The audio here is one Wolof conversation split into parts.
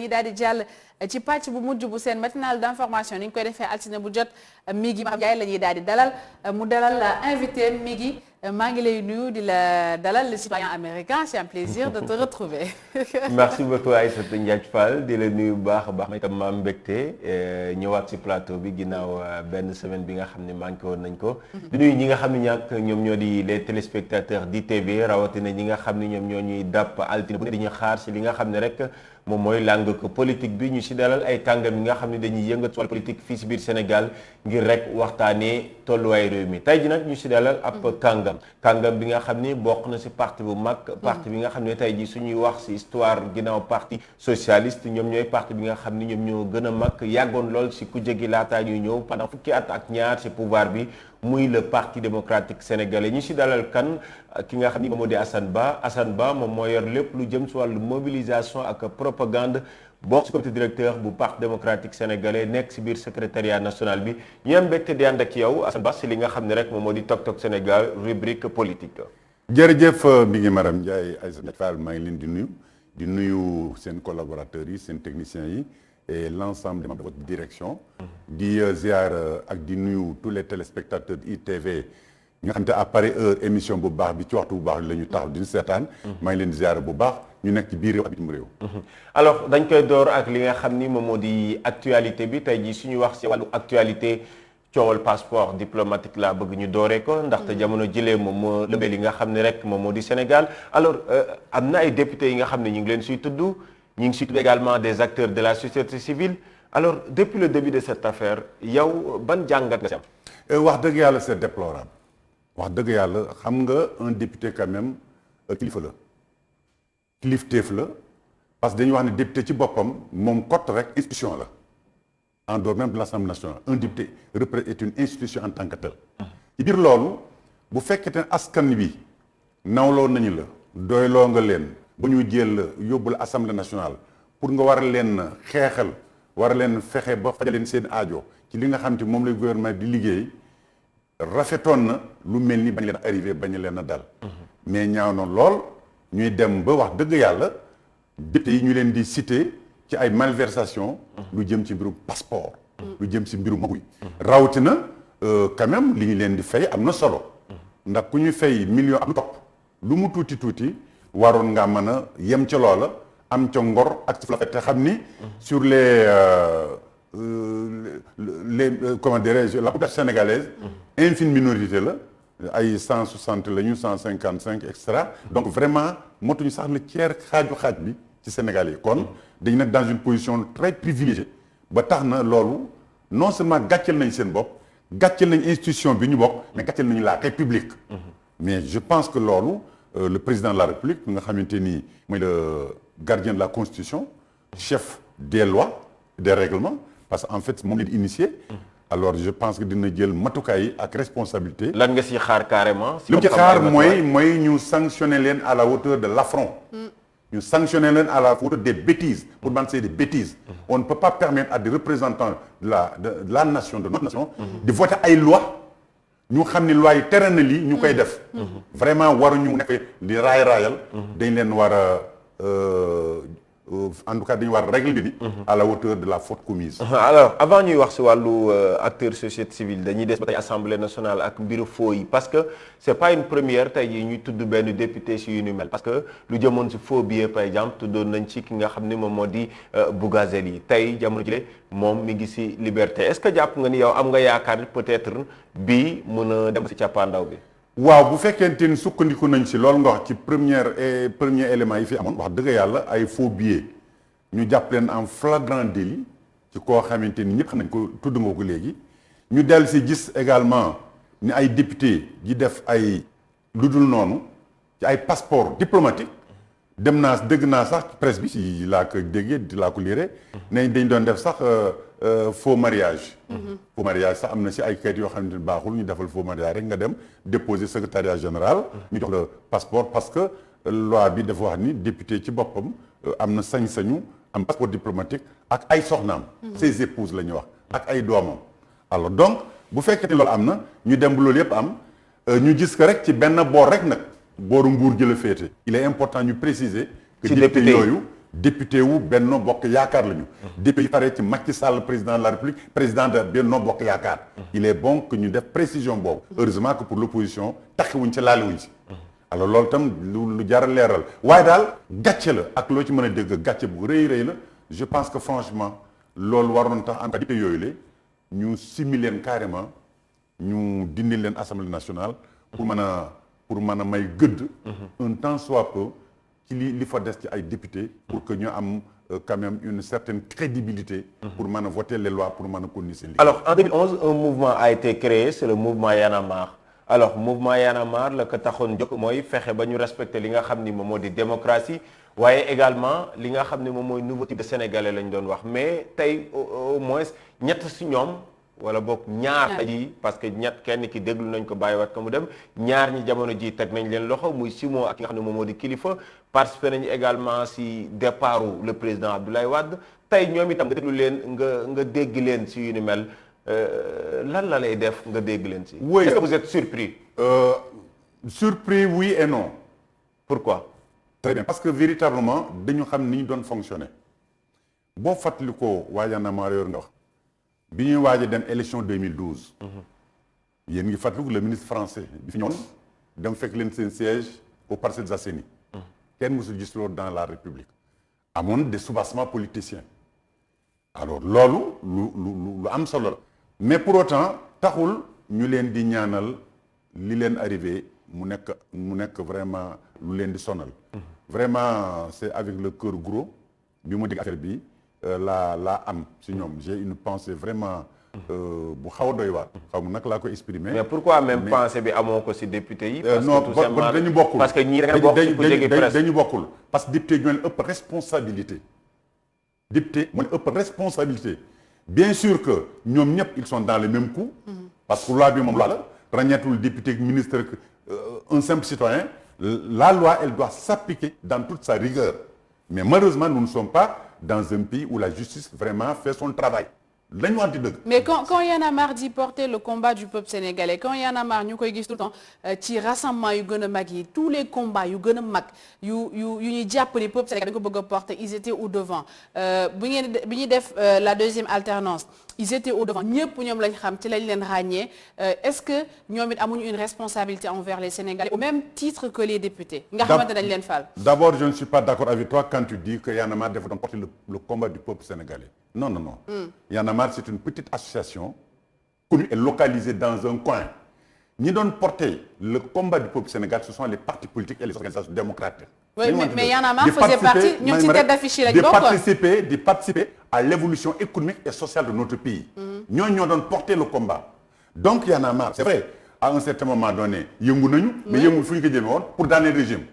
ñi daal di jàll ci pàcc bu mujj bu seen matinale d'information ni ñu koy defee altine bu jot Migui Ndiaye la ñuy daal di dalal mu dalal invité Migui maa ngi lay nuyu di la dalal le citoyen américain c'est un plaisir de te retrouver. Merci beaucoup Aïssatou Ndiaye Fall di la nuyu bu baax a baax itam ma am mbégte ñëwaat ci plateau bi ginnaaw benn semaine bi nga xam ne manqué woon nañ ko. di nuyu ñi nga xam ne ñoom ñoo di les téléspectateurs d'ITV rawatina ñi nga xam ne ñoom ñoo ñuy dàpp altine bu ne di ñu xaar ci li nga xam ne rek. moom mooy langue politique bi ñu ci dalal ay kàngam yi nga xam ne dañuy yëngatu wàllu politique fii ci biir Sénégal ngir rek waxtaanee tolluwaay réew mi tey ji nag ñu ci dalal ab kàngam bi nga xam ni bokk na ci parti bu mag parti bi nga xam ne tey ji suñuy wax ci histoire ginnaaw parti socialiste ñoom ñooy parti bi nga xam ni ñoom ñoo gën a mag yàggoon lool ci kujje gi laataa ñuy ñëw pendant fukki at ak ñaar ci pouvoir bi muy le parti démocratique sénégalais ñu ci dalal kan ki nga xam ni moom moo di Assane Ba moom moo yor lépp lu jëm ci wàllu mobilisation ak propagande bokk ci comité directeur bu parti démocratique sénégalais nekk ci biir secrétariat national bi ñu am mbégte di ànd ak yow Assane Ba ci li nga xam ne rek moom moo di Tok Tok Sénégal rubrique politique. jërëjëf mi ngi Maram Ndiaye Aïssatou Fall maa ngi leen di nuyu seen collaborateurs yi seen techniciens yi et l'ensemble des membres de votre direction. di ziar ak di nuyu tous les téléspectateurs ITV. ñi nga xam te à pareille heure émission bu baax bi ci waxtu bu baax bi la ñu taxaw di seetaan. maa ngi leen di ziar bu baax ñu nekk ci biir réew ak bitim réew. alors dañ koy door ak li nga xam ni moom moo di actualité bi tey jii suñu wax ci wàllu actualité coowal passeport diplomatique laa bëgg ñu dooree ko ndaxte jamono jëlee moom moo lëmbee li nga xam ne rek moom moo di Sénégal alors am na ay députés yi nga xam ne ñu ngi leen siy tudd ñu ngi siy tudd également des acteurs de la société civile alors depuis le début de cette affaire yow ban jàngat nga si am. wax dëgg yàlla c'est déplorable. wax dëgg yàlla xam nga un député quand même kilifa la kilifteef la parce que dañuy wax ne député ci boppam moom cote rek institution la en dehors même de l'Assemblée nationale un député est une institution en tant que tel. ci biir loolu bu fekkee ne askan wi nawloo nañu la doyloo nga leen ba ñu jël yóbbu la Assemblée nationale pour nga war leen xeexal war leen fexe ba fajal leen seen aajo ci li nga xam te moom lay gouvernement di liggéey. rafetoon na lu mel ni bañ leen arrivé bañ leen a dal mais ñaaw na lool ñuy dem ba wax dëgg yàlla député yi ñu leen di cité ci ay malversation lu jëm ci mbirum passeport lu jëm ci mbirum maguy rawatina quand même li ñu leen di fay am na solo ndax ku ñuy fay million ak lu topp lu mu tuuti waroon nga mën a yem ca loola am ca ngor ak ci la te xam ni sur les comment dirais-je la population sénégalaise infime minorité la ay 160 la ñu 155 et cetera donc vraiment motuñu sax le tiers xaaj bi ci Sénégal yi kon dañu nekk dans une position très privilégiée ba tax na loolu non seulement gàcceel nañ seen bopp gàcceel nañ institution bi ñu bokk mais gàcceel nañu la République mais je pense que loolu le président de la République nga xamante ni mooy le gardien de la Constitution chef des lois des règlements parce que en fait moom la di initié alors je pense que dina jël matukaay yi ak responsabilité. lan nga ci xaar carrément. li mu ci xaar mooy ñu sanctionner leen à la hauteur de l'affront. ñu sanctionner leen à la hauteur des bêtises. pour man c'est des bêtises. on ne peut pas permettre à des représentants de la nation de notre nation. di voter ay lois ñu xam ni loi yi tere na lii ñu koy def. vraiment waruñu nekk di raayal. dañ leen war a. en tout cas dañu war règle bi à la hauteur de la faute commise. alors avant ñuy wax ci wàllu acteur société civile dañuy des ba tey assemblée nationale ak mbiru faux yi parce que c'est pas une première tey jii ñuy tudd benn député ci yu ni mel parce que lu jëmoon ci faux billet par exemple tuddoon nañ ci ki nga xam ne moom moo di Bougazelli tey jamono jile moom mi ngi ci liberté est-ce que jàpp nga ni yow am nga yaakaar peut-être bii mën a dem ci cappaandaw bi. waaw bu fekkente ni sukkandiku nañ ci loolu nga wax ci premier élément yi fi amoon wax dëgg yàlla ay faux billets ñu jàpp leen en flagrant délit ci koo xamante ni ñëpp xam nañ ko tudd nga ko léegi ñu dellu ci gis également ni ay député yi def ay lu dul noonu ci ay passeport diplomatique dem naa dégg naa sax presse bi ci laa ko déggee di laa ko liire ne dañ doon def sax faux mariage. faux mariage sax am na ci ay kayit yoo xam ne baaxul ñu defal faux mariage rek nga dem déposer secrétariat général. ñu jox la passeport parce que loi bi dafa wax ni député ci boppam am na sañ-sañu am passeport diplomatique ak ay soxnaam. ses épouses la ñuy wax ak ay doomam. alors donc bu fekkee ne loolu am na ñu dem bu loolu yëpp am ñu gis ko rek ci benn boor rek nag booru nguur jëla féete. il est important ñu préciser. que député yooyu député wu Benno Bokk Yaakaar lañu. député yi pare ci Macky Sall président de la République président de Benno Bokk Yaakaar. il est bon que ñu def précision boobu. heureusement que pour l'opposition taxiwuñ ci laaliwuñ ci. alors loolu itam lu jar a leeral waaye daal gàcce la ak loo ci mën a dégg gàcce bu rëy la je pense que franchement loolu waroon tax en tout cas député yooyu la ñu simi leen carrément ñu dindi leen assemblée nationale. pour mën a may gëdd. un temps soit peu. ci li fa des ci ay députés pour que ñu am quand même une certaine crédibilité pour mën a voter les lois pour mën a continuer seen liggéey. Alors en 2011 un mouvement a été créé c'est le mouvement Y en a marre alors mouvement Y en a marre la ko taxoon jóg mooy fexe ba ñu respecter li nga xam ni moom moo di démocratie waaye également li nga xam ni moom mooy nouveau type de sénégalais lañ doon wax mais tey au moins ñett si ñoom wala boog ñaar ji parce que kenn ki déglu nañ ko bàyyiwaat ko mu dem ñaar ñi jamono ji teg nañ leen loxo muy Simon ak ki nga xam ne moom moo di Kilifeu participé nañu également si départu le président Abdoulaye Wade tey ñoom itam nga déglu leen nga dégg leen si yu ni mel lan la lay def nga dégg leen si. oui est-ce que vous êtes surpris. Surpris oui et non. Pourquoi. Très bien parce que véritablement dañu xam ni ñu doon fonctionner boo fàttali ko waa Y en a marre nga wax. bi ñuy waaj a dem élection 2012. yéen ngi fàttaliku le ministre français bi fi ñëwoon dem fekk leen seen siège aux Parcelles Assainies. kenn mësul gis loolu dans la République. amoon des soubassements politiciens. alors loolu lu am solo la. mais pour autant taxul ñu leen di ñaanal li leen arrivé mu nekk vraiment lu leen di sonal. vraiment c'est avec le cœur gros bi mu dégg affaire bi. laa am si ñoom j'ai une pensée vraiment bu xaw a doy waar. xaw ma naka laa ko exprimer. mais pourquoi même pensée bi amoo ko si député yi. parce non que tout simplement dañu bokkul parce que ñii da nga bokk si ku jege presse dañu bokkul parce que député ñoo leen ëpp responsabilité. député moo leen ëpp responsabilité bien sûr que ñoom ñëpp ils sont dans le même coup. parce que loi bi moom loi la ràññeetul député ministre un simple citoyen la loi elle doit s'appliquer dans toute sa rigueur mais malheureusement nous ne sommes pas dans un pays où la justice vraiment fait son travail lañu wante dëgg. mais quand Y en a marre dit porter le combat du peuple sénégalais quand Y en a marre ñu koy gis tout le temps ci rassemblement yu gën a mag yi tous les combats yu gën a mag yu ñuy jàpp ni peuple sénégalais dañ ko bëgg a porter ils étaient au devant bi ñuy def la deuxième alternance ils étaient au devant ñëpp ñoom lañ xam ci lañ leen ràññee est-ce que ñoom it amuñu une responsabilité envers les Sénégalais au même titre que les députés. nga xamante dañ leen fal. d'abord je ne suis pas d'accord avec toi quand tu dis que Y en a marre dafa doon porter le combat du peuple sénégalais. non. Y en a marre c'est une petite association connue et localisée dans un coin ñi doon porter le combat du peuple sénégalais ce sont les partis politiques et les organisations démocratiques. oui mais Y en a marre faisait partie ñoom ci tête d'affiche yi lañ bokk de participer à l'évolution économique et sociale de notre pays. ñooñu ñoo doon porter le combat. donc Y en a marre c'est vrai à un certain moment donné yëngu nañu. mais yëngu fu ñu ko jëmee woon pour daaneel régime.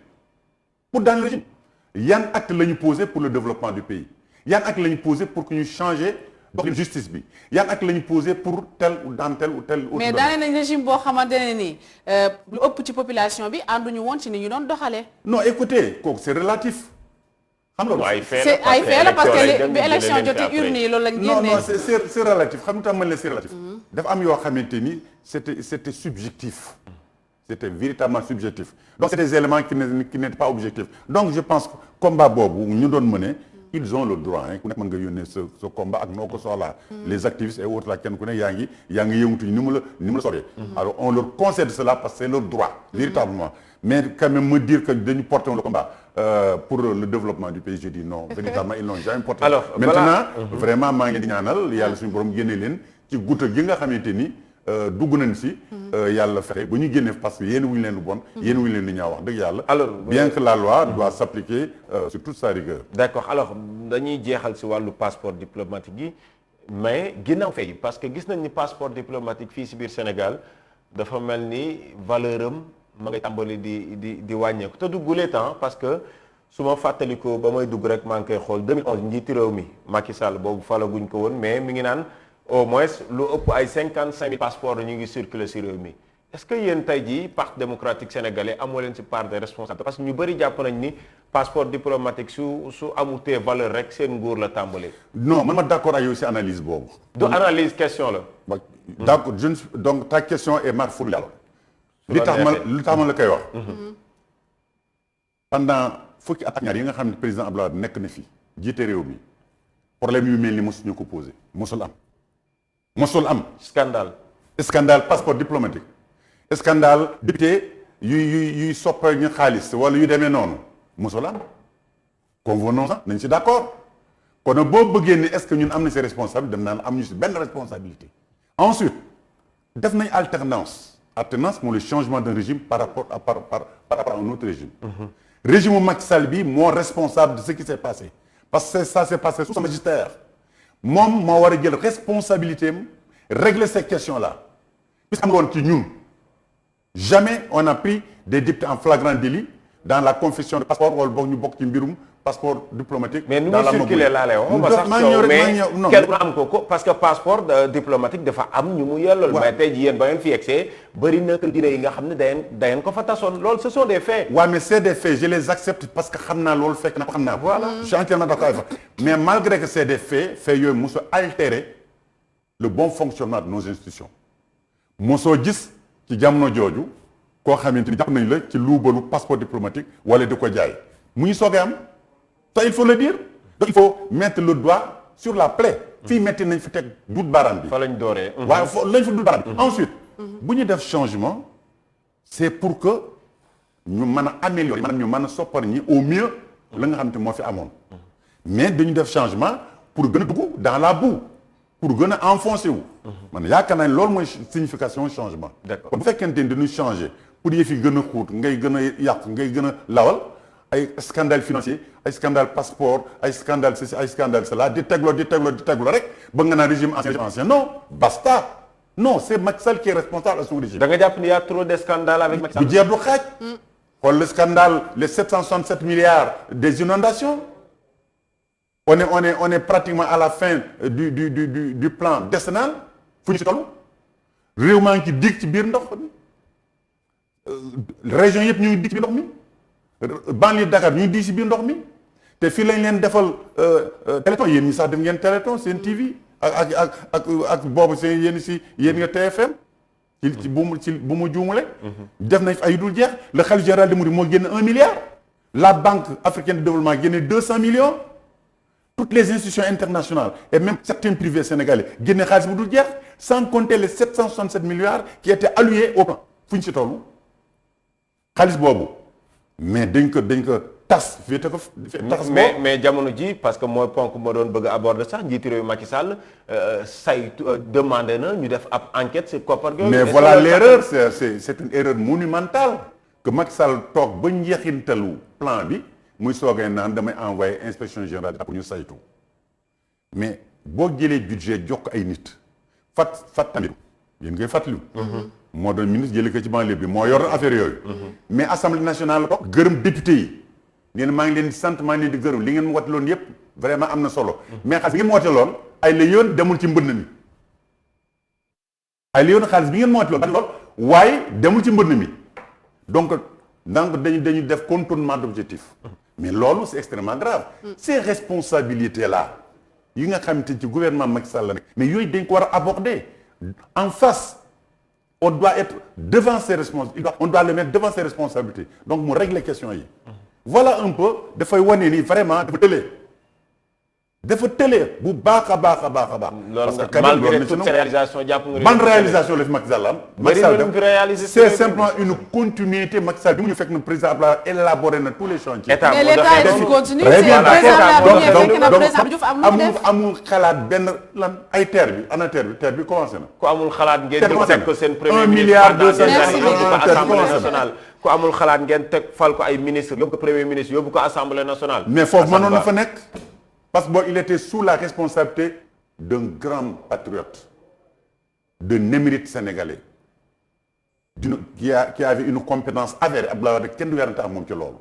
yan acte la ñu posé pour le développement du pays yan acte la ñu posé pour que ñu changer doxalin justice bi yan acte la ñu posé pour tel ou tel. mais daaneel nañ régime boo xamante ne nii lu ëpp ci population bi ànduñu woon ci ni ñu doon doxalee. non écoutez kooku c'est relatif. xam nga ay fait la parce que bi élection jotee urne yi loolu lañ génnee. non c'est relatif xam nga tax man la c'est relatif. dafa am yoo xamante ni c'était subjectif. C'était véritablement subjectif. Donc c'est des éléments qui n'étaient pas objectifs. Donc je pense que combat boobu ñu doon mener ils ont le droit ku nekk mën nga yónnee ce combat ak noo ko soxlaa. les activistes et autres là kenn ku ne yaa ngi yëngatu ni mu la soobee. alors on leur concède cela parce que c'est leur droit. véritablement mais quand même me dire que dañu porter le combat pour le développement du pays je dis non. véritablement ils n'ont jamais porté. alors maintenant vraiment maa ngi di ñaanal yàlla suñu borom génne leen ci guuta gi nga xamante ni. dugg nañ si yàlla fexe ba ñu génne parce que yéen wuñu leen lu bon yéen wuñu leen lu ñaaw wax dëgg yàlla alors bien que la loi doit s'appliquer sur toute sa rigueur. d'accord alors dañuy jeexal si wàllu passeport diplomatique yi mais ginnaaw fay parce que gis nañ ni passeport diplomatique fii si biir Sénégal dafa mel ni valeur am ma ngay tàmbali di wàññeeku te du gulee temps parce que su ma fàttalikoo ba may dugg rek maa ngi koy xool 2011 njiiti réew mi Macky Sall boobu falaguñ ko woon mais mi ngi naan au moins lu ëpp ay 55 000 passeports ñu ngi circuler ci réew mi est-ce que yéen tey jii parti démocratique sénégalais amoo leen ci part de responsabilité parce que ñu bëri jàpp nañ ni passeport diplomatique su amutee valeur rek seen nguur la tàmbalee. non man ma d'accord ak yow ci analyse boobu. du analyse question la. d'accord donc ta question est marfourée alors. li tax ma la koy wax. pendant fukki at ak ñaar yi nga xam ne président Abdoulaye nekk na fi. jiite réew mi problème yu mel ni mosuñu ko posé mosul am scandale passeport diplomatique scandale député yuy soppa ñu xaalis wala yu demee noonu mosul am convenons nañ si d'accord kon boo bëggee ni est-ce que ñun am na si responsabilité dem naan am ñu si benn responsabilité ensuite def nañ alternance mooy le changement d'un régime par rapport à un autre régime régime Macky Sall bi moo responsable de ce qui s'est passé parce que ça s'est passé sous son magistère moom moo war a jël responsabilité am régler ces questions là puisque am nga woon ci ñun jamais on a pris des députés en flagrant délit dans la confiscation de passeport wala boog ñu bokk ci mbirum passeport diplomatique. mais nu muy circulé laa lay wax ba sax mais kenn am ko parce que passeport diplomatique dafa am ñu mu yellool. mais tey jii yéen ba ngeen fi yegsee bëri na kër diine yi nga xam ne da ngeen ko fa tasoon loolu ce sont des faits. waaw mais c'est des faits je les accepte parce que xam naa loolu fekk na xam naa. voilà je suis entièrement d'accord avec ça mais malgré que c'est des faits yooyu mosoo altérer le bon fonctionnement de nos institutions mosoo gis ci jamono jooju koo xamante ni jàpp nañ la ci luubalu passeport diplomatique wala di ko jaay mu ngi soogee am. ça il faut le dire donc il faut mettre le doigt sur la plaie. fii metti nañ fi teg duut baaraam bi. fa lañ dooree. waaw fa lañ fi duut baaraam bi. ensuite bu ñu def changement c'est pour que ñu mën a améliorer maanaam ñu mën a soppar ñi au mieux la nga xam te moo fi amoon mais dañu def changement pour gën a dugg dans la boue pour gën a enfoncer wu. man yaakaar naa ne loolu mooy signification changement. d'accord kon bu fekkente ni dañuy changer pour yëf yi gën a xuut ngay gën a yàq ngay gën a lawal. ay scandale financier ay scandale passeport ay scandale ceci ay scandale cela di tegloo rek ba nga naan régime ancien non basta non c'est Macky Sall qui est responsable à son régime. da nga jàpp ni y a trop de scandales avec Macky Sall. bu jeex du xaaj. xool le scandale les 767 milliards des inondations on est pratiquement à la fin du plan décennal fu ñu si toll réew maa ngi ci dig ci biir ndox région yëpp ñu ngi dig ci biir ndox mi. banlieue Dakar ñu di si biir ndox mi te fii lañ leen defal téléthon yéen ñi sax def ngeen téléthon seen TV ak boobu seen yéen nga TFM ci bu mu juumule def nañ fi ay dul jeex le khalife général des mourides moo génne 1 milliard la banque africaine de développement génne 200 millions toutes les institutions internationales et même certains privés sénégalais génne xaalis bu dul jeex sans compter les 767 milliards qui étaient alloués au plan fu ñu si toll xaalis boobu mais dañ ko tas féete ko tas mais jamono ji parce que mooy ponk ma doon bëgg a aborder sax njiitu réew Macky Sall demandé na ñu def ab enquête ci koppar googu. mais voilà l'erreur c'est une erreur monumentale que Macky Sall toog ba njeexintalu plan bi muy soogee naan damay envoyer inspection générale pour ñu saytu mais boo jëlee budget jox ko ay nit fat tamit yéen ngay fàttaliwu moo doon ministre jëlee ko ci banlieue bi moo yor affaire yooyu. mais assemblée nationale la toog gërëm député yi nee na maa ngi leen di sant maa ngi leen di gërëm li ngeen mu wote loon yëpp vraiment am na solo. mais xaalis bi ngeen mu wote loon ay la yoon demul ci mbënn mi. ay la yoon xaalis bi ngeen mu wote loon waaye demul ci mbënn mi donc dañu def contournement d'objectif. mais loolu c'est extrêmement grave. ces responsabilités là yi nga xamante ci gouvernement Macky Sall la nekk. mais yooyu dañ ko war a aborder en face. on doit être devant ses responsabilités on doit le mettre devant ses responsabilités donc mu régler question yi voilà un peu dafay wane ni vraiment dafa tëlee bu baax a baax. parce que malgré toutes ces réalisations jàpp nga. ban réalisation la fi Macky Sall am. Macky Sall c'est simplement une continuité Macky Sall bi mu ñu fekk na président Abdoulaye élaboré na tous les chantiers. état mais l'État est continue. très bien donc amul xalaat benn lan ay terre bi ana terre bi commencé na. ku amul xalaat ngeen di teg ko seen premier 1 ministre milliard 200 assemblée nationale. ku amul xalaat ngeen teg fal ko ay ministre yóbbu ko premier ministre yóbbu ko assemblée nationale. mais foofu mënoon na fa nekk. parce que bon il était sous la responsabilité d'un grand patriote d'un émérite sénégalais qui avait une compétence avérée Abdoulaye Wade kenn du werante ak moom ci loolu.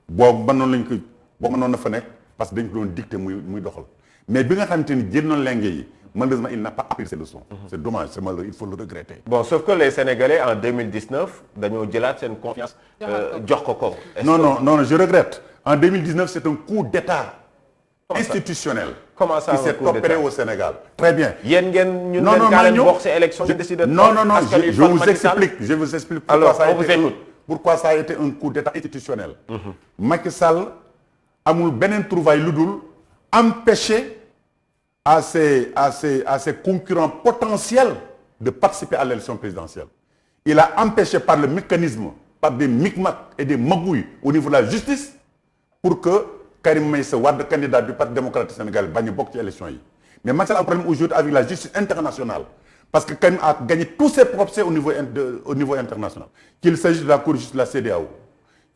boobu mënoon na fa nekk parce que dañ ko doon dicté muy doxal mais bi nga xamante ni jël na lenge yi malheureusement il n'a pas appris ses leçons. c'est dommage c'est malheureux il faut le regretter. bon sauf que les Sénégalais en 2019 dañoo jëlaat seen confiance. jox ko. non je regrette en 2019 c'est un coup d'état institutionnel. Comment ça qui s'est opéré au Sénégal. Très bien. yéen ngeen ñu leen kaa leen bokk ci élection ñu décidé. non je vous explique. alors on vous écoute. pourquoi ça a été un coup d'état institutionnel. Macky Sall amul beneen trouvaille lu dul empêché à ses concurrents potentiels de participer à l'élection présidentielle. Il a empêché par le mécanisme, par des micmacs et des magouilles au niveau de la justice, pour que Karim Meïssa Wade, candidat du Parti démocratique sénégalais, bagne bokk ci élection yi. Mais Macky Sall a un problème aujourd'hui avec la justice internationale. Parce que Karim a gagné tous ses procès au niveau international. Qu'il s'agisse de la Cour de justice de la CEDEAO,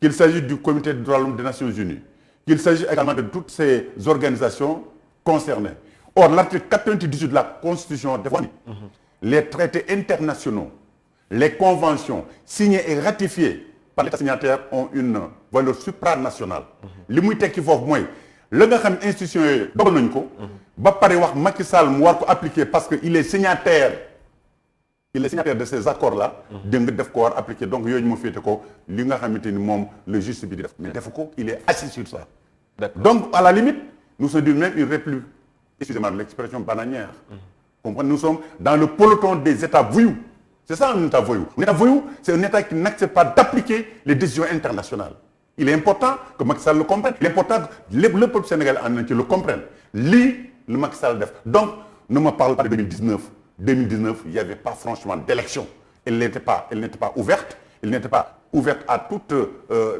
qu'il s'agisse du Comité des droits de l'homme des Nations Unies, qu'il s'agisse également de toutes ces organisations concernées. Or, l'article 98 de la Constitution définit les traités internationaux, les conventions signées et ratifiées par l'État signataire ont une valeur supranationale. li muy tekki foofu mooy la nga xam institution yooyu dogal nañ ko. ba pare wax Macky Sall mu war ko appliquer parce que il est signataire de ces accords là. dégg nga def ko war appliquer donc yooyu mu féete ko li nga xamante ni moom le juste bi di def. mais defu ko il est assis sur ça. donc à la limite nous sommes d'une même une république, excusez-moi de l'expression bananière. Comprenez, nous sommes dans le peloton des États voyous. C'est ça un État voyou. Un État voyou, c'est un État qui n'accepte pas d'appliquer les décisions internationales. Il est important que Macky Sall le comprenne. Il est important que le peuple sénégalais en entier le comprenne. Lii le Macky Sall def. Donc, ne me parle pas de 2019. 2019, il n'y avait pas franchement d'élection. Elle n'était pas ouverte. Elle n'était pas ouverte à toutes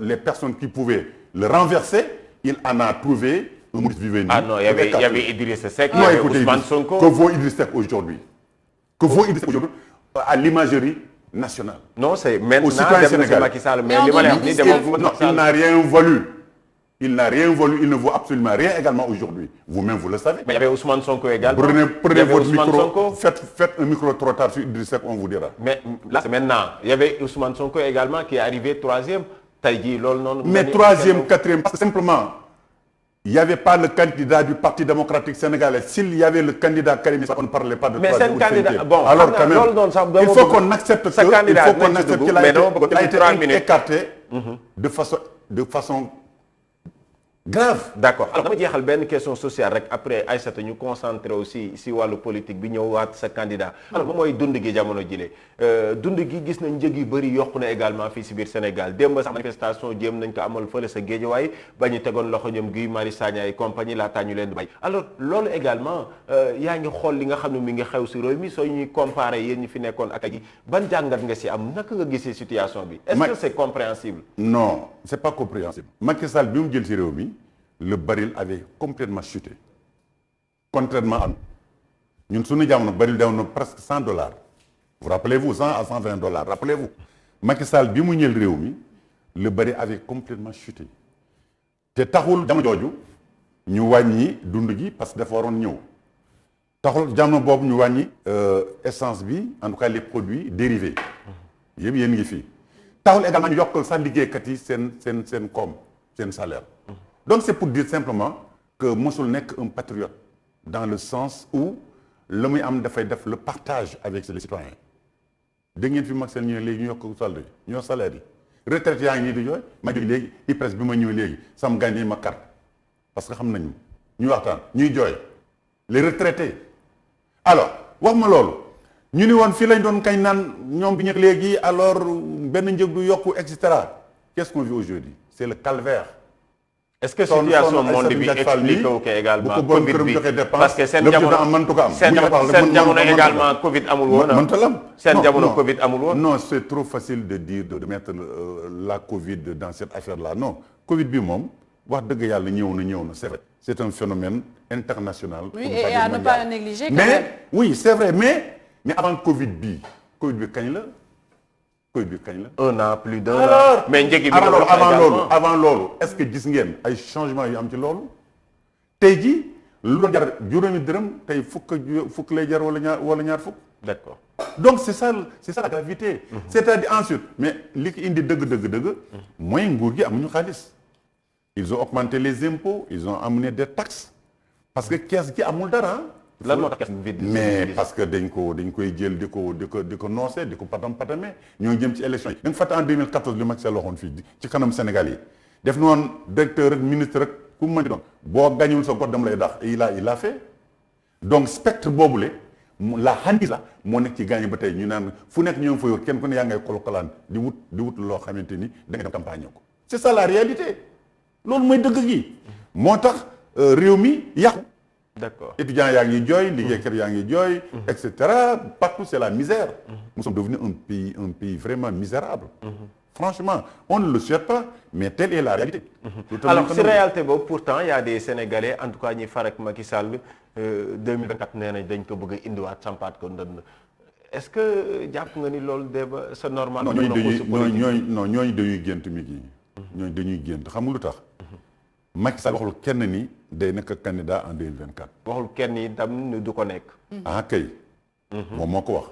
les personnes qui pouvaient le renverser. Il en a trouvé un Maurice Viveni. Ah non, il y avait Idrissa Seck, il y non, avait écoutez, Ousmane Sonko. Que vaut Idrissa Seck aujourd'hui? Que vaut Idrissa Seck aujourd'hui à l'imagerie nationale? Non, c'est maintenant Sénégal. Macky Sall, mais il n'a rien valu. Il n'a rien valu, il ne vaut absolument rien également aujourd'hui. Vous-même, vous le savez. Mais il y avait Ousmane Sonko également. Prenez votre micro, faites un micro trop tard sur Idrissa Seck, on vous dira. Mais là, c'est maintenant. Il y avait Ousmane Sonko également qui est arrivé troisième. Mais troisième, quatrième, parce que simplement, il n'y avait pas le candidat du Parti démocratique sénégalais. S'il y avait le candidat Karim Meïssa, on ne parlait pas de troisième ou de cinquième. Bon, alors quand même, il faut qu'on accepte qu'il a été écarté de façon grave. D'accord. Alors dama jeexal benn question sociale rek après Aïssata ñu concentré aussi si wàllu politique bi ñëwaat sa candidat. alors moom mooy dund gi jamono jile dund gi gis nañ njëg yu bëri yokku na également fii si biir Sénégal démb sax manifestation jéem nañ ko amal fële sa Guédiawaye ba ñu tegoon loxo ñoom Guy Marius Sagna et compagnie laataa ñu leen di bay. alors loolu également yaa ngi xool li nga xam ne mi ngi xew si réew mi soo ñuy comparé yéen ñi fi nekkoon ak yi ban jàngat nga si am naka nga gisee situation bi. est-ce que c'est compréhensible? Non, c'est pas compréhensible. Macky Sall bi mu jël si réew mi le baril avait complètement chuté. Contrairement à nous. Nous sommes le baril de presque $100. Vous rappelez-vous, 100 à $120. Rappelez-vous. Macky Sall, bi mu ñël réew mi, le baril avait complètement chuté. Te taxul jamono jooju ñu wàññi dund gi parce que dafa waroon ñëw. Taxul jamono boobu ñu wàññi essence bi, en tout cas les produits dérivés. Yëpp yéen ngi fii. Taxul également ñu yokkal sax liggéeykat yi seen koom, seen salaire. Donc c'est pour dire simplement que mosul nekk un patriote dans le sens où la muy am dafay def le partage avec les citoyens. Dégg ngeen fi mag seen ñu ne léegi ñu yokk salaire yi ñoo salaire yi retraite yaa ngi nii di jooy ma jóg léegi IPRES bi ma ñëw léegi sam gàncax ma carte parce que xam nañu ñuy waxtaan ñuy jooy les retraités. alors wax ma loolu ñu ni woon fii lañ doon kañ naan ñoom bi ñu léegi alors benn njëg du yokku et cetera qu'est-ce qu'on vit aujourd'hui c'est le calvaire. est-ce que situation monde bi explique ko également Covid bi parce que seen jamono également Covid amul woon seen jamono Covid amul woon. non c'est trop facile de dire de mettre la Covid dans cette affaire là non Covid bi moom wax dëgg yàlla ñëw na c'est vrai c'est un phénomène international. oui et à ne pas négliger. mais oui c'est vrai mais avant Covid bi kañ la. un an plus d'un an. mais njëg bi avant loolu est-ce que gis ngeen ay changements yu am ci loolu tey jii lu doon jar juróomi dërëm tey fukk lay jar wala ñaar fukk. d'accord. donc c'est ça la gravité. c'est-à-dire ensuite mais li ko indi dëgg mooy nguur gi amuñu xaalis. ils ont augmenté les impôts ils ont amené des taxes parce que kees gi amul dara. lan moo tax vide mais parce que dañ koy jël di ko noosee di ko patamee ñoo jëm ci élection yi. da nga fàtte en 2014 li Macky Sall waxoon fii ci kanam Sénégal yi def na woon directeur rek ministre rek ku mu mën di doon boo gañul sa gox dama lay dax il a fait donc spectre boobule la xanti la moo nekk ci gaañ ba tey ñu naan fu nekk ñoo ngi fa yor kenn ku ne yaa ngay kolokalaan di wut loo xamante ni da nga dem campagne ko c'est ça la réalité loolu mooy dëgg gi moo tax réew mi yàqu. D'accord. Étudiants yaa ngi jooy liggéeykat yaa ngi jooy et cetera partout c'est la misère. Nous sommes devenus un pays vraiment misérable. Franchement on ne le souhaite pas mais telle est la réalité. Alors si réalité boobu pourtant il y a des Sénégalais en tout cas ñi far ak Macky Sall 2024 nee nañ dañ ko bëgg a indiwaat sampaat ko ndënd est-ce que jàpp nga ni loolu débat c'est normal. non ñooñu dañuy gént mi gi ñooñu dañuy gént xam nga lu tax. Macky Sall waxul kenn ni day nekk candidat en 2024. waxul kenn itam ni du ko nekk. ah kay. moom moo ko wax.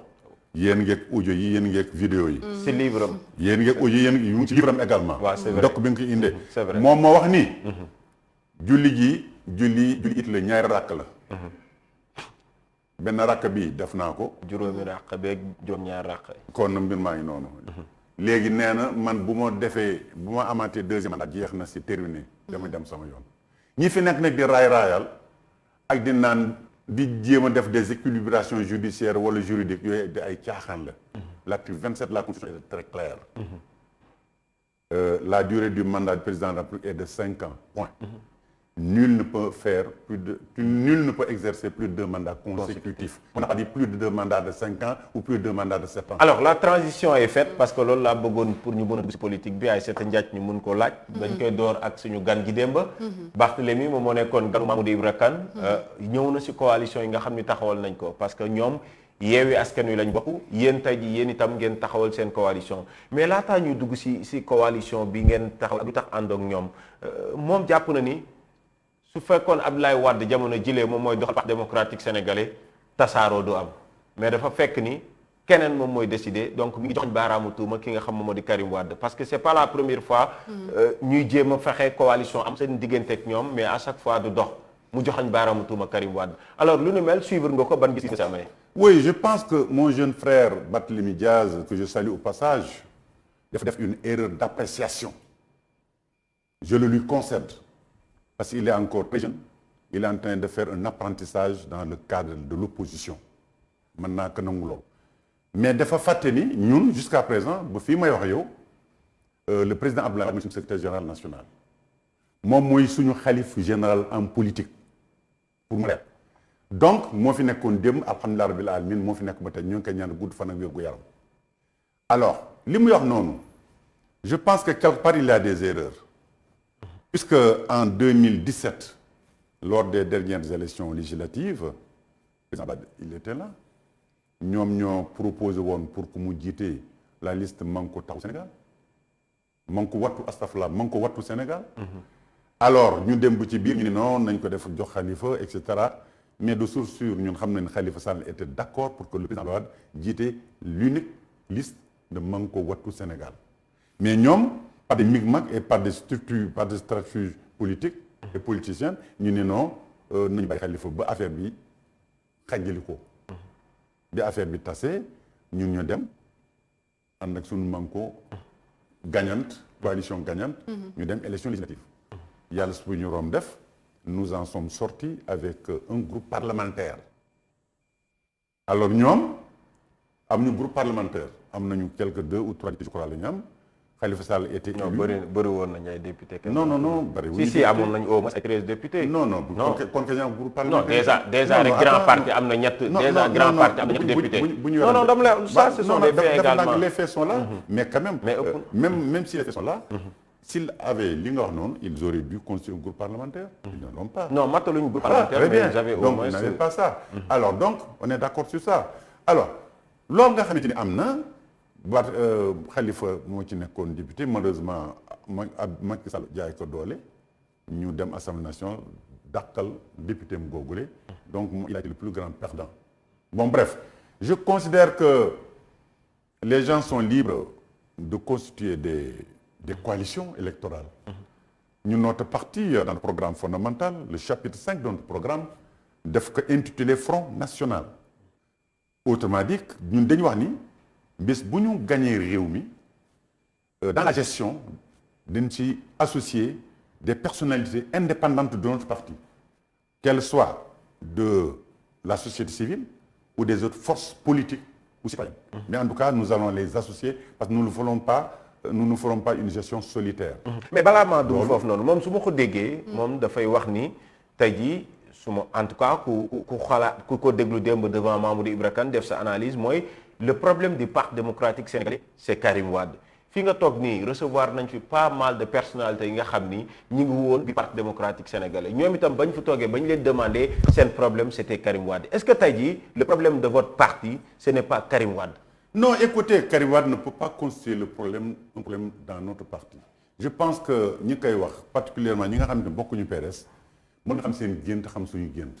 yéen ngeeg audio yi yéen ngeeg vidéo yi. ci livre am. yéen ngeeg audio yéen mu ngi ci livre am également. waaw c'est vrai donc bi nga ko indee. c'est vrai moom moo wax ni. julli it la ñaari rakk la. benn rakk bi def naa ko. juróomi rakk beeg juróom-ñaari rakk. kon mbir maa ngi noonu. léegi nee na man bu ma amaatee deuxième mandat jeex na c'est terminé. dama dem sama yoon. ñi fi nekk nag di raayal ak di naan di jéem a def des équilibrations judiciaires wala juridiques yooyu di ay caaxaan la. l'article 27 de la Constitution est très clair. La durée du mandat du président de la République est de 5 ans. Point. Nul ne peut exercer plus de 2 mandats consécutifs. On n'a pas dit plus de 2 mandats de 5 ans ou plus de 2 mandats de 7 ans. Alors la transition est faite parce que loolu laa bëggoon pour ñu mën a dugg ci politique bi ay Aïssata Ndiaye ñu mun koo laaj. dañ koy door ak suñu gan gi démb. Barthélémy moom moo nekkoon ganu Mamadou Ibra Kane. ñëw na ci coalition yi nga xam ni taxawal nañ ko parce que ñoom Yewwi Askan Wi lañ bokk yéen tey jii yéen itam ngeen taxawal seen coalition mais laataa ñuy dugg ci coalition bi ngeen taxawal lu tax ànd ak ñoom moom jàpp na ni. su fekkoon Abdoulaye Wade jamono jilee moom mooy doxal parti démocratique sénégalais tasaaroo du am mais dafa fekk ni keneen moom mooy décider donc mi ngi joxoñ baaraamu tuuma ki nga xam moom moo di Karim Wade parce que c'est pas la première fois ñuy jéem a fexe coalition am seen diggante ak ñoom mais à chaque fois du dox mu joxoñ baaraamu tuuma Karim Wade alors lu nu mel suivre nga ko ban gis nga amee. Oui, je pense que mon jeune frère Barthélémy Diaz que je salue au passage dafa def une erreur d'appréciation je le lui concède. Parce qu'il est encore très jeune, il est en train de faire un apprentissage dans le cadre de l'opposition. Maintenant que nangu loolu mais dafa fàtte ni ñun jusqu'à présent ba fii may wax yow le président Abdoulaye Wade mooy suñu secrétaire général national moom mooy suñu xalif général en politique pour mu leer donc moo fi nekkoon démb alhamdulilah rabbil alamin moo fi nekk ba tey ñu ngi koy ñaan gudd fan ak wér gu yaram alors li muy wax noonu je pense que quelque part il y a des erreurs. Puisque en 2017, lors des dernières élections législatives, le président Wade, il était là. ñoom ñoo proposé woon pour que mu jiite la liste Manko Taxawu Sénégal Manko Wattu Sénégal. Alors ñu dem ba ci biir ñu ne non nañ ko def jox Khalifa et cetera mais de source sûre ñun xam nañ Khalifa Sall était d'accord pour que le président Wade jiite l'unique liste de Manko Wattu Sénégal mais ñoom. Par des micmacs et par des structures, par des stratégies politiques et politiciennes ñu ne non nañu bàyyi Khalifa ba affaire bi xàjjali ko. bi affaire bi tasee ñun ñu dem ànd ak suñu Manko gagnante coalition gagnante. ñu dem élection législative. yàlla su ñu rom def nous en sommes sortis avec un groupe parlementaire. alors ñoom am ñu groupe parlementaire am nañu quelques 2 ou 3 députés je crois la ñu am. Khalifa Sall était élu. non bëri woon nañu ay députés. non bëri. si amoon nañu au moins ay 13 députés. non kon que groupe parlementaire. non déjà rek grand parti am na ñett. déjà grand parti am na ñett députés. non dama la ça ce sont des faits également. les faits sont là. mais quand même. même si les faits sont là. s'ils avaient li nga wax noonu ils auraient dû constituer un groupe parlementaire. ils n'en ont pas. non mataluñu groupe parlementaire. mais ils avaient au moins. donc ils n'avaient pas ça. alors donc on est d'accord sur ça. alors loolu nga xamante ni am na. Khalifa moo ci nekkoon député malheureusement Macky Sall jaay ko doole ñu dem Assemblée nationale dàqal député mu googule donc il a été le plus grand perdant. Bon bref je considère que les gens sont libres de constituer des coalitions électorales. Ñu notre parti dans le programme fondamental le chapitre 5 de notre programme daf ko intitulé Front National. Autrement dit ñun dañu wax ni bis bu ñu gagné réew mi dans la gestion dañ ci associer des personnalités indépendantes de notre parti qu'elles soient de la société civile ou des autres forces politiques ou citoyennes. Mais en tout cas nous allons les associer parce que nous ne ferons pas une gestion solitaire. mais balaa maa dugg foofu noonu moom su ma ko déggee. moom dafay wax ni tey jii en tout cas ku xalaat ku ko déglu démb devant Mamadou Ibra Kane def sa analyse mooy le problème du parti démocratique sénégalais c'est Karim Wade. fi nga toog nii recevoir nañ fi pas mal de personnalités yi nga xam ni ñi ngi woon bi parti démocratique sénégalais ñoom itam bañ fa toogee bañ leen demander seen problème c'était Karim Wade est-ce que tey jii le problème de votre parti ce n'est pas Karim Wade? Non, écoutez, Karim Wade ne peut pas constituer un problème dans notre parti. Je pense que ñi koy wax particulièrement ñi nga xam ne bokkuñu PDS mën nga xam seen gént xam suñu gént.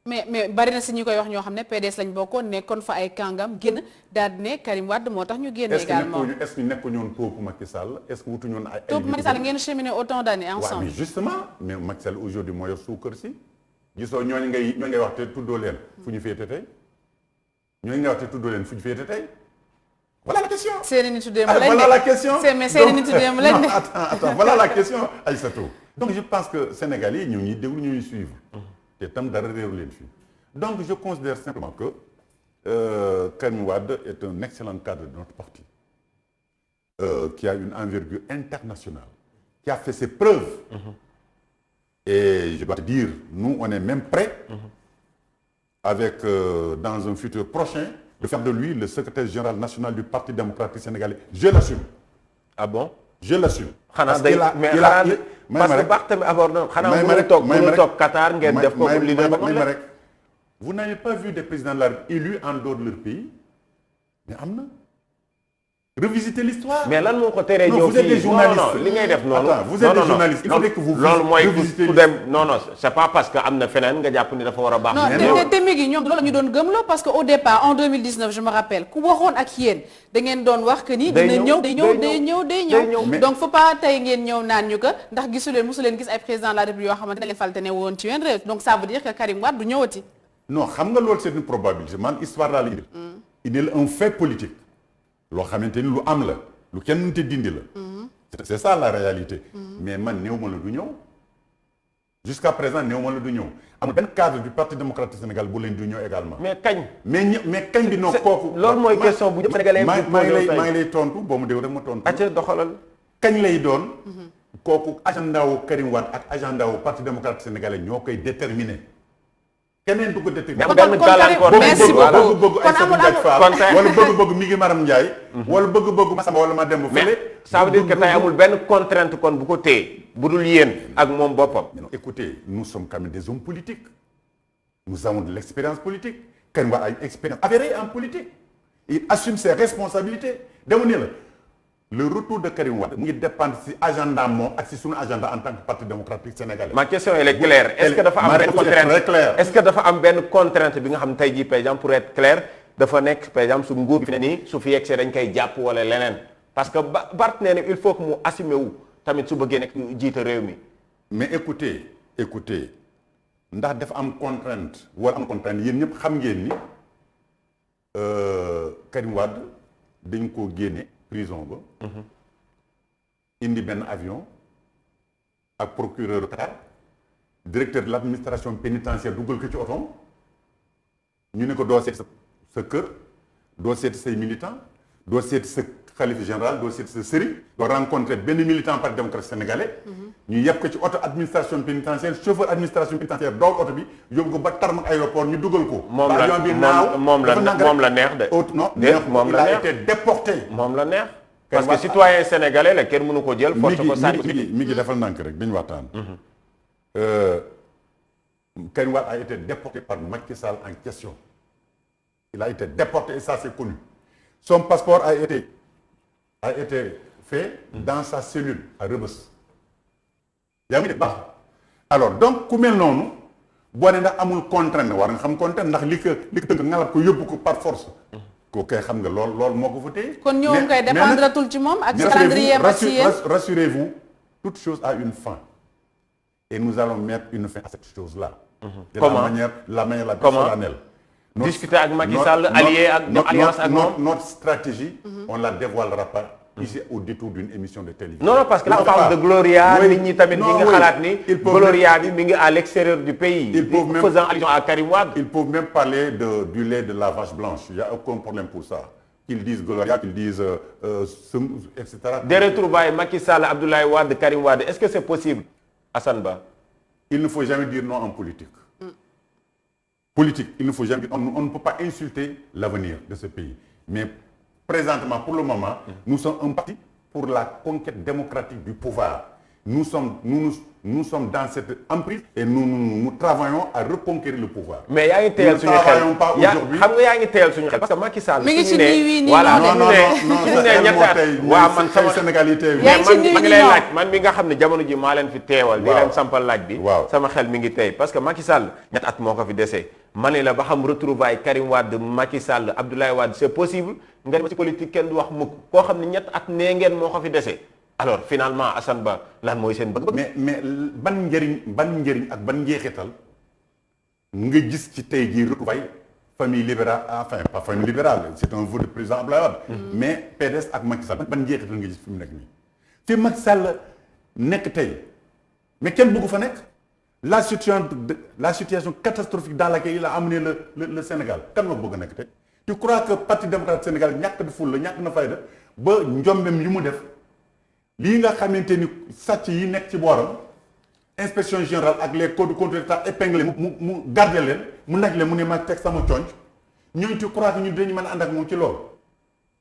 mais bari na si ñi koy wax ñoo xam ne PDS lañ bokkoon nekkoon fa ay kàngam génn daal di ne Karim Wade moo tax ñu génn également. est-ce que nekkuñu woon topp Macky Sall est-ce que wutuñu woon ay. topp Macky Sall ngeen cheminé autant d'années ensemble. mais justement mais Macky Sall aujourd'hui moo yor suukar si gisoo ñooñu ngay wax te tuddoo leen fu ñu féete tey ñooñu ngay wax te tuddoo leen fu ñu féete tey. Voilà la question. C'est une étude de Moulin. Voilà la question. Mais c'est une étude de Moulin. Attends, voilà la question, Aïssatou. Donc je pense que Sénégalais, nous nous suivre. Et tam dara réeru leen fii. Donc je considère simplement que Karim Wade est un excellent cadre de notre parti, qui a une envergure internationale, qui a fait ses preuves. Et je dois te dire, nous on est même prêts, avec dans un futur prochain, de faire de lui le secrétaire général national du Parti démocratique sénégalais. Je l'assume. Ah bon? Je l'assume. Parce que Barthélémy aborde mënul toog Qatar ngeen def ko leader. Vous n'avez pas vu des présidents de la République élus en dehors de leur pays? Mais am na. Revisitez l'histoire. Mais lan moo ko teree ñëw fii? Vous êtes des journalistes. li ngay def noonu. Vous êtes des journalistes. Il faudrait que vous revisitez l'histoire. Non, c'est pas parce que am na feneen nga jàpp ni dafa war a baax. Non, te mi ngi ñoom loolu la ñu doon gëmloo parce que au départ en 2019 je me rappelle ku waxoon ak yéen da ngeen doon wax que ni dina ñëw day ñëw donc faut pas tey ngeen ñëw naan ñu que ndax mosu leen gis ay président de la République yoo xamante ne leen falte ne woon ci yéen réew donc ça veut dire que Karim Wade du ñëwati. Non, xam nga loolu c'est une probabilité man histoire laa la indil. Il est un fait politique loo xamante ni lu am la. lu kenn mënut a dindi la. c'est ça la réalité. mais man néew ma la du ñëw. jusqu'à présent néew ma la du ñëw. amul benn cadre du Parti démocratique Sénégal bu leen du ñëw également. mais kañ. mais kañ bi noo kooku. loolu mooy question bu Sénégalais maa ngi lay tontu boo mu déglu rek ma tontu. acca doxalal. kañ lay doon. kooku agenda wu Karim Wade ak agenda wu Parti démocratique sénégalais ñoo koy déterminer. keneen du ko déterminer. merci beaucoup wala bëgg-bëgg mi ngi Maram Ndiaye. wala bëgg-bëgg Massamba wala ma dem. mais ça veut dire que tey amul benn contrainte kon bu ko téye bu dul yéen ak moom boppam. Écoutez, nous sommes quand même des hommes politiques. Nous avons de l'expérience politique. Karim Wade a une expérience avérée en politique. Il assume ses responsabilités. dama ne la le retour de Karim Wade mu ngi dépendre ci agenda moom ak ci sunu agenda en tant que parti démocratique sénégalais. ma question elle est claire. est-ce que dafa am benn contrainte est-ce que dafa am benn contrainte bi nga xam tey jii par exemple pour être clair dafa nekk par exemple su nguur bi fi ne nii su fi yegsee dañ koy jàpp wala leneen parce que Bart nee na il faut que mu assumer wu tamit su bëggee nekk jiite réew mi. mais écoutez ndax dafa am contrainte wala am contrainte yéen ñëpp xam ngeen ni Karim Wade dañ koo génne prison ba. indi benn avion ak procureur Qatar directeur de l'administration pénitentiaire dugal ko ci otom ñu ne ko doo seeti sa kër doo seeti say militants doo seeti sa xalifa général doo seeti sa sëriñ doo rencontrer benn militant parti démocratique sénégalais. ñu yeb ko ci oto administration pénitentiaire chauffeur administration pénitentiaire doog oto bi yóbbu ko ba Tarmac aéroport ñu dugal ko. moom la neex de. non il a été déporté. moom la neex. parce que citoyen sénégalais la kenn mënu ko jël. force ko sànni mi ngi defal nànk rek dañu waxtaan. Karim Wade a été déporté par Macky Sall en question. Il a été déporté et ça c'est connu. Son passeport a été fait dans sa cellule à Rebeuss. yaa ngi dégg baax alors donc ku mel noonu boo ne ndax amul contrainte war nga xam contrainte ndax li ko tënk ngalab ko yóbbu ko par force. koo kay xam nga lool moo ko fa téye. kon ñoom koy dépendre tul ci moom ak calendrier rassurez-vous toute chose a une fin et nous allons mettre une fin à cette chose-là. Comment? De la manière la plus solennelle. Discuter ak Macky Sall allié ak alliance ak moom. Notre stratégie on la dévoilera pas ici au détour d'une émission de télévision. Non parce que là on parle de Gloria. nit ñi tamit ñi nga xalaat ni. Gloria bi mi ngi à l'extérieur du pays. faisant allusion à Karim Wade. Ils peuvent même parler du lait de la vache blanche. Il y a aucun problème pour ça. Qu'ils disent Gloria, qu'ils disent etc. Des retrouvailles Macky Sall, Abdoulaye Wade, Karim Wade, est-ce que c'est possible, Assane Ba? il ne faut jamais dire non en politique. Politique, il ne faut jamais dire, on ne peut pas insulter l'avenir de ce pays. Mais présentement, pour le moment, nous sommes un parti pour la conquête démocratique du pouvoir. Nous sommes dans cette emprise et nous travaillons à reconquérir le pouvoir. mais yaa ngi teyal suñu xel xam nga yaa ngi teyal suñu xel parce que Macky Sall. mi ngi ci nii voilà non waaw man sama Sénégal yi tey yaa ngi ci ma ngi lay laaj man mi nga xam ne jamono ji maa leen fi teewal. di waaw leen sampal laaj bi. waaw sama xel mi ngi tey parce que Macky Sall ñett at moo ko fi dese. ma ne la ba xam retrouvaille Karim Wade Macky Sall Abdoulaye Wade c'est possible nga dem ci politique kenn du wax mukk koo xam ne ñett at nee ngeen moo ko fi dese. alors finalement Assane Ba lan mooy seen bëgg-bëgg. mais ban njëriñ ak ban njeexital nga gis ci tey jii retrouvaille famille libérale enfin pas famille libérale c'est un vœu de président Abdoulaye Wade. mais PDS ak Macky Sall ban njeexital nga gis fi mu nekk nii. fi Macky Sall nekk tey mais kenn bëggu fa nekk la situation catastrophique dans laquelle il a amené le Sénégal kan nga bëgg a nekk tey. tu crois que parti démocratique Sénégal ñàkk na fulla ñàkk na fayda ba njombem yu mu def. lii nga xamante ni sàcc yi nekk ci booram inspection générale ak les codes de contrôle d'État épinglé mu garder leen mu naj leen mu ne ma teg sama conc ñooñu tu crois que ñu dañu mën a ànd ak moom ci loolu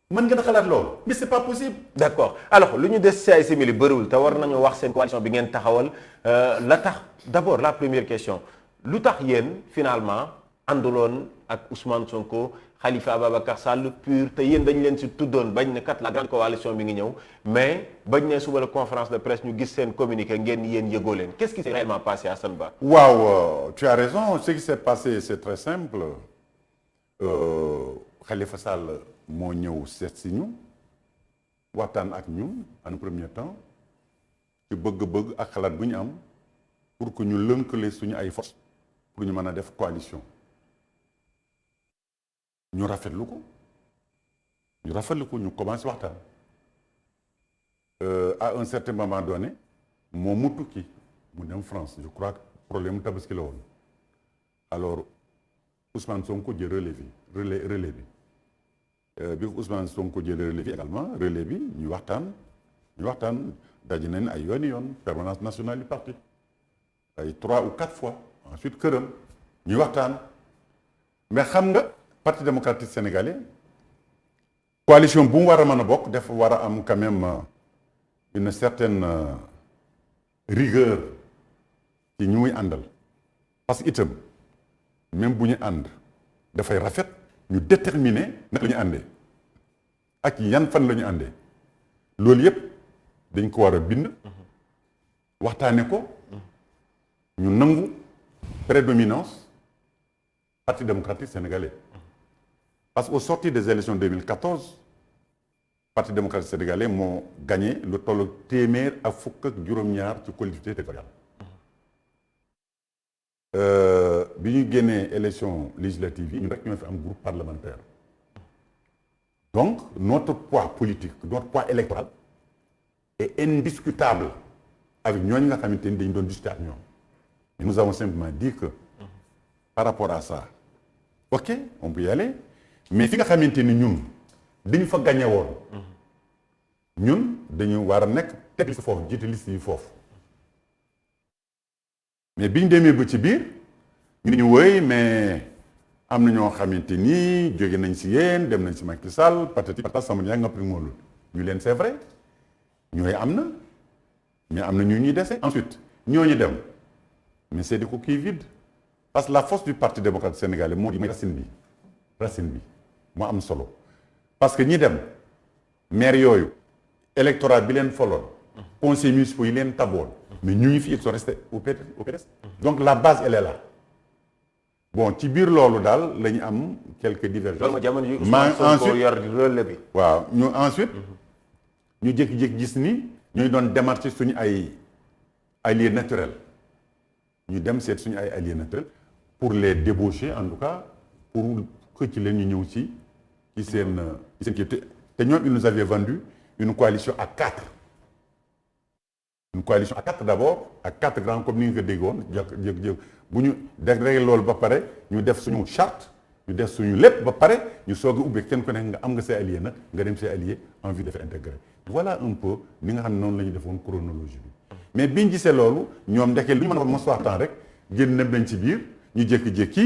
mën ngeen a xalaat loolu mais c'est pas possible. d'accord alors lu ñu des ci ay simili bëriwul te war nañu wax seen coalition bi ngeen taxawal la tax d'abord la première question lu tax yéen finalement ànduloon ak Ousmane Sonko Khalifa Ababacar Sall pur te yéen dañ leen si tuddoon bañ ne kat la grande coalition mi ngi ñëw mais bañ ne suba la conférence de presse ñu gis seen communiqué ngeen yéen yëgoo leen qu'est-ce qui s'est réellement passé à Assane Ba. waaw tu as raison ce qui s'est passé c'est très simple Khalifa Sall moo ñëw seet si ñu waxtaan ak ñun en premier temps ci bëgg-bëgg ak xalaat bu ñu am pour que ñu lënkale suñu ay forces pour ñu mën a def coalition. ñu rafetlu ko ñu commencé waxtaan à un certain moment donné moom mu tukki mu dem France je crois que problème tabaski la woon alors Ousmane Sonko jël relais bi bi Ousmane Sonko jël relais bi également relais bi ñu waxtaan daje nañ ay yoon permanence nationale du parti ay 3 ou 4 fois ensuite këram ñu waxtaan mais xam nga Parti démocratique sénégalais coalition bu mu war a mën a bokk dafa war a am quand même une certaine rigueur ci ñu muy àndal parce que itam même bu ñu ànd dafay rafet ñu déterminer naka la ñu àndee ak yan fan la ñu àndee loolu yépp dañ ko war a bind waxtaane ko ñu nangu prédominance Parti démocratique sénégalais. Parce qu'au sortir des élections 2014 Parti démocratique sénégalais moo gagné lu toll téeméer ak fukk ak juróom-ñaar ci collectivité territoriale bi ñu génnee élection législative yi ñu rek ñoo fi am groupe parlementaire donc notre poids politique notre poids électoral est indiscutable avec ñooñu nga xamante ni dañu doon discuter ak ñoom mais nous avons simplement dit que par rapport à ça ok on peut y aller mais fi nga xamante ni ñun dañu fa gagné woon ñun dañu war a nekk teg liste foofu jiite liste yi foofu mais biñ demee ba ci biir ñu ñu wëy mais am na ñoo xamante ni jóge nañ si yéen dem nañ si Macky Sall patati patata sama yaa nga pris moolu ñu leen c'est vrai ñooy am na mais am na ñu ñuy dese ensuite ñooñu dem mais c'est des coquilles vides parce que la force du Parti démocratique sénégalais moo di mooy racine bi moo am solo parce que ñi dem maire yooyu électorat bi leen foloon conseils municipaux yi leen taboon mais ñu ngi fi ils sont restés au PDS donc la base elle est là bon ci biir loolu daal la ñu am quelques divergences ensuite yor relais bi waaw ñu ensuite ñu jékki-jékki gis ni ñuy doon démarcher suñu ay alliés naturels ñu dem seet suñu ay alliés naturels pour les débaucher en tout cas pour xëcc leen ñu ñëw ci seen kii te ñoom ils nous avaient vendu une coalition à 4 d'abord ak 4 grands comme ni nga ko déggoon jëkk bu ñu dégré loolu ba pare ñu def suñu charte ñu def suñu lépp ba pare ñu soog a ubbi kenn ku nekk nga am nga say alliés nag nga dem say alliés en vue de faire intégrer voilà un peu ni nga xam ne noonu la ñu defoon chronologie bi mais biñ gisee loolu ñoom ndeke lu ñu mën a mos waxtaan rek génn nañ ci biir ñu jékki-jékki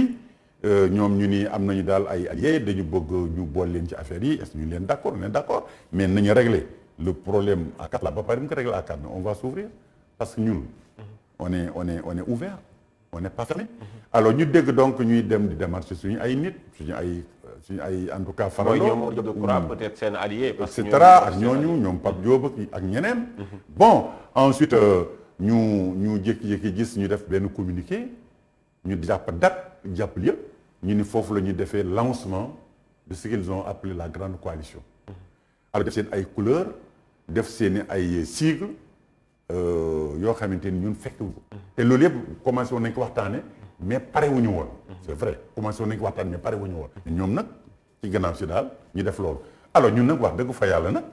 ñoom ñu ni am nañu daal ay alliés dañu bëgg ñu boole leen ci affaire yi est-ce que ñu leen d'accord on est d'accord mais nañu régler le problème à quatre là ba pare mu ko régler à quatre on va s'ouvrir parce que ñun on est ouvert on n'est pas fermé alors ñu dégg donc ñuy dem di démarcher suñu ay nit suñu ay en tout cas farandoo mooy ñoom Diop Decroix peut-être seen allié et cetera ak ñooñu ñoom Pape Diop ak ñeneen bon ensuite ñu jékki-jékki gis ñu def benn communiqué ñu jàpp date jàpp yëpp ñu ni foofu la ñu defee lancement de ce qu'ils ont appelé la grande coalition alors def seen ay couleurs def seen ay sigles yoo xamante ni ñun fekkewuñu ko te loolu yëpp commencé woon nañ ko waxtaane mais pare wuñu woon c'est vrai commencé woon nañ ko waxtaane mais pare wuñu woon ñoom nag ci gannaaw si daal ñu def loolu alors ñun nag wax dëgg fa yàlla nag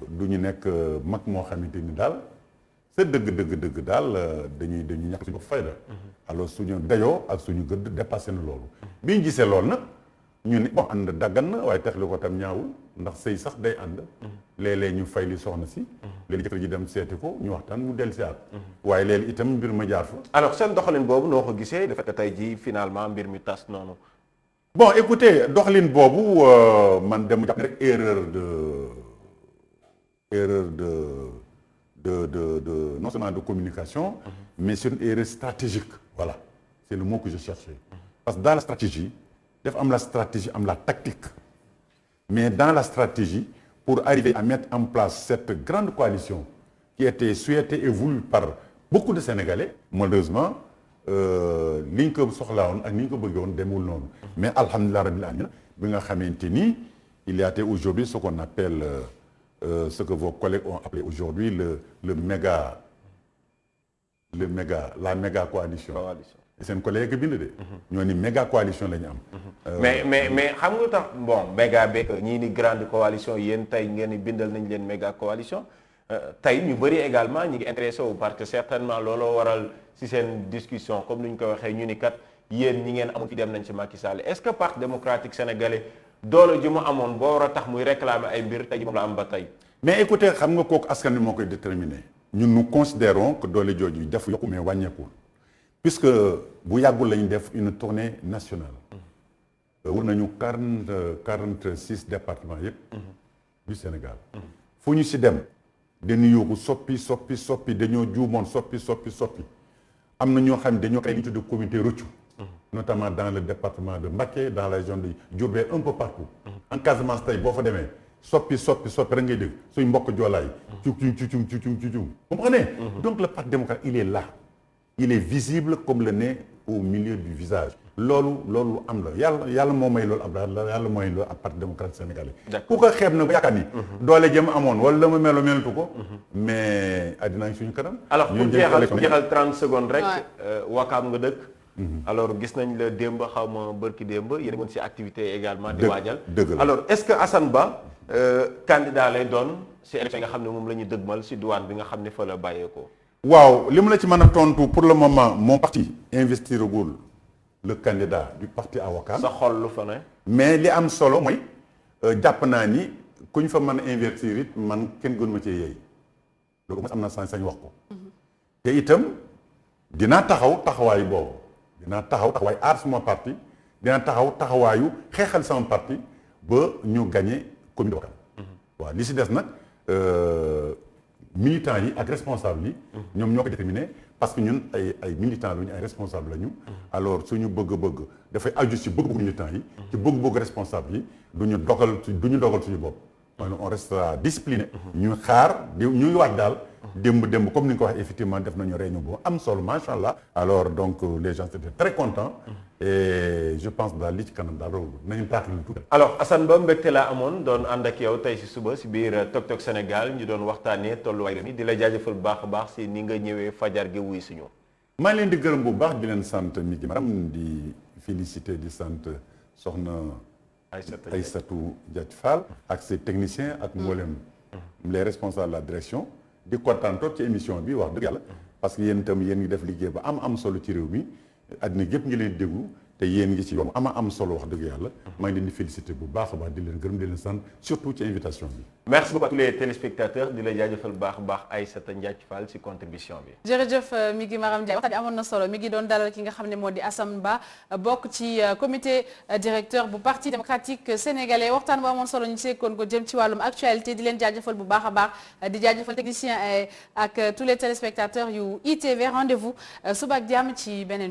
du ñu nekk mag moo xamante ni daal sa dëgg daal dañuy ñàkk suñu fayda alors suñu dayoo ak suñu gëdd dépassé na loolu bi ñu gisee loolu nag ñu ni bon ànd daggan na waaye tax li ko tam ñaawul ndax sëy sax day ànd léeg-léeg ñu fay li soxna si léegi jëkkër ji dem seeti ko ñu waxtaan mu dellu si at waaye léegi itam mbir ma jaar fa alors seen doxalin boobu noo ko gisee dafa que tey jii finalement mbir mi tas noonu bon écoutez doxalin boobu man dem jàpp rek erreur de non seulement de communication mais c'est une erreur stratégique voilà c'est le mot que je cherchais parce que dans la stratégie dafa am la stratégie am la tactique mais dans la stratégie pour arriver à mettre en place cette grande coalition qui était souhaitée et voulue par beaucoup de Sénégalais malheureusement li ñu ko soxlaa woon ak ni ñu ko bëggee woon demul noonu mais alhamdulilah rabbil alamin bi nga xamante ni il y a aujourd'hui ce qu'on appelle ce que vos collègues ont appelé aujourd'hui la méga coalition seen collègue bind de ñoo ni méga coalition la ñu am mais xam nga tax bon méga beeg ñii ni grande coalition yéen tey ngeen ni bindal nañ leen méga coalition tey ñu bëri également ñi ngi intéressé wu parce que certainement looloo waral si seen discussion comme ni ñu ko waxee ñu ni kat yéen ñi ngeen amul ci dem nañ ci Macky Sall est-ce que parti démocratique sénégalais doole ji mu amoon boo war a tax muy réclamer ay mbir tey ji moom la am ba tey mais écoutez xam nga kooku askan wi moo koy déterminer ñun nous considérons que doole jooju def yokku mais wàññeekul puisque bu yàggul lañu def une tournée nationale wër nañu 46 départements yëpp du Sénégal fu ñu si dem dañu yóbbu soppi dañoo juumoon soppi am na ñoo xam ne dañoo koy li ñu tuddee comité rëccu notamment dans le département de Mbacké dans la région de Diourbel un peu partout en Casamance tey boo fa demee soppi rek ngay dégg suñ mbokk joolaay cucum comprenez donc le parti démocratique il est là il est visible comme le nez au milieu du visage loolu am la yàlla moo may loolu yàlla mooy loolu ak parti démocratique sénégalais ku ko xeeb na ba yaakaar ni doole jëm amoon wala la ma melatu ko mais addinaa ngi suñu kanam alors pour jeexal 30 secondes rek Wakaam nga dëkk alors gis nañ la démb xaw ma bërki démb yéen a ngi ci activité également di waajal alors est-ce que Assane Ba candidat lay doon si élection yi nga xam ne moom la ñu dëgmal si douane bi nga xam ne fa la bàyyeekoo waaw li mu la ci mën a tontu pour le moment mon parti investiragul le candidat du parti à Ouakam sa xol lu fa ne mais li am solo mooy jàpp naa ni ku ñu fa mën a investir it man kenn gënu ma cee yeey loolu am na sañ-sañ wax ko te itam dinaa taxawaayu boobu dinaa taxawaay aar suma parti dinaa taxawaayu xeexal sama parti ba ñu gagné commune de Ouakam waaw li si des nag militants yi ak responsables yi ñoom ñoo ko déterminé parce que ñun ay militants lañu ay responsables lañu alors suñu bëgg-bëgg dafay aju ci bëgg-bëgg militants yi ci bëgg-bëgg responsables yi duñu dogal suñu bopp on restera discipliné ñu xaar ñuy waaj daal démb comme ni nga ko waxee effectivement def nañu réunion boo am solo macha allah alors donc les gens étaient très contents et je pense daal li ci kanam daal loolu nañu taatali tout. alors Assane Ba mbégte laa amoon doon ànd ak yow tey si suba si biir Tok Tok Sénégal ñu doon waxtaanee tolluwaay réew mi di la jaajëfal bu baax a baax si ni nga ñëwee fajar gi wuy si ñu. maa ngi leen di gërëm bu baax di leen sant Miki Maram di féliciter di sant soxna Aïssatou Diagne Fall ak ses techniciens ak mboolem les responsables de la direction di kontaan trop ci émission bi wax dëgg yàlla parce que yéen itam yéen ngi def liggéey ba am solo ci réew mi àddina gépp ngi leen déglu te yéen ngi ci yoon am solo wax dëgg yàlla maa ngi leen di féliciter bu baax a baax di leen gërëm di leen sant surtout ci invitation bi. merci beaucoup à tous les téléspectateurs di la jaajëfal bu baax a baax Aïssata Ndiathie Fall ci contribution bi. jërëjëf mi ngi Maram Ndiaye waxtaan bi amoon na solo mi ngi doon dalal ki nga xam ne moo di Assane Ba bokk ci comité directeur bu parti démocratique sénégalais waxtaan bu amoon solo ñu seekoon ko jëm ci wàllum actualité di leen jaajëfal bu baax a baax di jaajëfal technicien ak tous les téléspectateurs yu ITV rendez-vous suba ak jàmm ci beneen numéro.